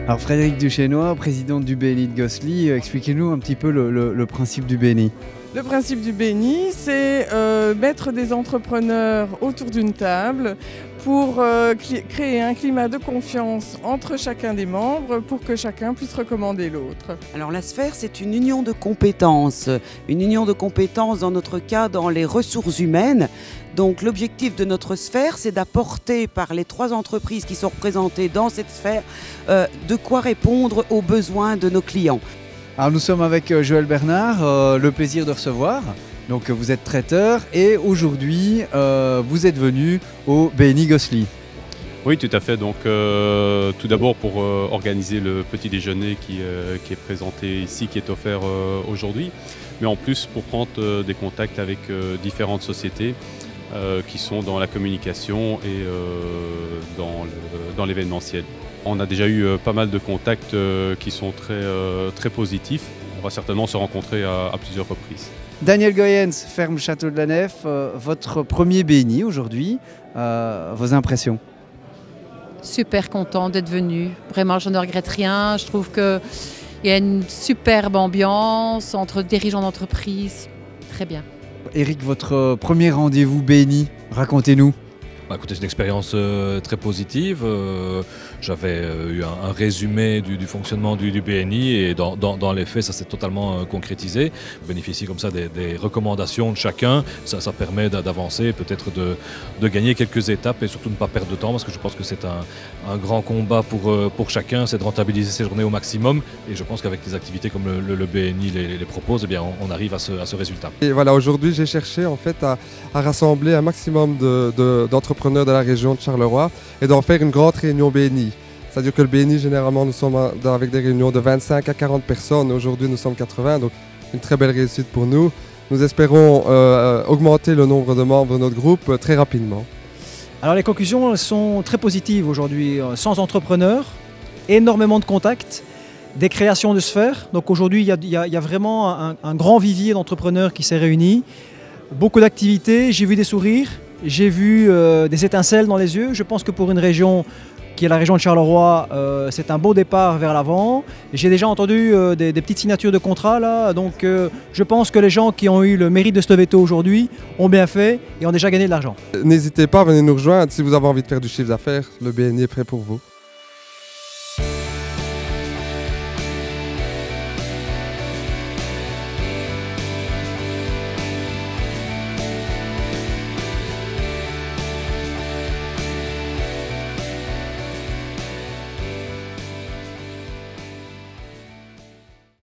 Alors Frédéric Duchesnois, présidente du BNI de Gosselies, expliquez-nous un petit peu le principe du BNI. Le principe du BNI, c'est mettre des entrepreneurs autour d'une table pour créer un climat de confiance entre chacun des membres pour que chacun puisse recommander l'autre. Alors la sphère, c'est une union de compétences dans notre cas dans les ressources humaines. Donc l'objectif de notre sphère, c'est d'apporter par les 3 entreprises qui sont représentées dans cette sphère de quoi répondre aux besoins de nos clients. Alors nous sommes avec Joël Bernard, le plaisir de recevoir. Donc vous êtes traiteur et aujourd'hui vous êtes venu au BNI Gosselies. Oui, tout à fait. Donc tout d'abord pour organiser le petit déjeuner qui est présenté ici, qui est offert aujourd'hui, mais en plus pour prendre des contacts avec différentes sociétés qui sont dans la communication et dans l'événementiel. On a déjà eu pas mal de contacts qui sont très positifs. On va certainement se rencontrer à plusieurs reprises. Daniel Goyens, ferme Château de la Nef, votre premier BNI aujourd'hui, vos impressions? Super content d'être venu, vraiment je ne regrette rien, je trouve qu'il y a une superbe ambiance entre dirigeants d'entreprise, très bien. Eric, votre premier rendez-vous BNI, racontez-nous. Écoutez, c'est une expérience très positive. J'avais eu un résumé du fonctionnement du BNI et dans les faits, ça s'est totalement concrétisé. Bénéficier comme ça des recommandations de chacun, ça permet d'avancer, peut-être de gagner quelques étapes et surtout ne pas perdre de temps parce que je pense que c'est un grand combat pour chacun, c'est de rentabiliser ses journées au maximum et je pense qu'avec des activités comme le BNI les propose, eh bien, on arrive à ce résultat. Et voilà, aujourd'hui j'ai cherché en fait à rassembler un maximum d'entrepreneurs de la région de Charleroi et d'en faire une grande réunion BNI. C'est-à-dire que le BNI, généralement, nous sommes avec des réunions de 25 à 40 personnes. Aujourd'hui, nous sommes 80, donc une très belle réussite pour nous. Nous espérons augmenter le nombre de membres de notre groupe très rapidement. Alors les conclusions sont très positives aujourd'hui. Sans entrepreneurs, énormément de contacts, des créations de sphères. Donc aujourd'hui, il y a vraiment un grand vivier d'entrepreneurs qui s'est réuni. Beaucoup d'activités, j'ai vu des sourires. J'ai vu des étincelles dans les yeux. Je pense que pour une région qui est la région de Charleroi, c'est un beau départ vers l'avant. J'ai déjà entendu des petites signatures de contrats là. Donc je pense que les gens qui ont eu le mérite de se lever tôt aujourd'hui ont bien fait et ont déjà gagné de l'argent. N'hésitez pas à venir nous rejoindre si vous avez envie de faire du chiffre d'affaires. Le BNI est prêt pour vous.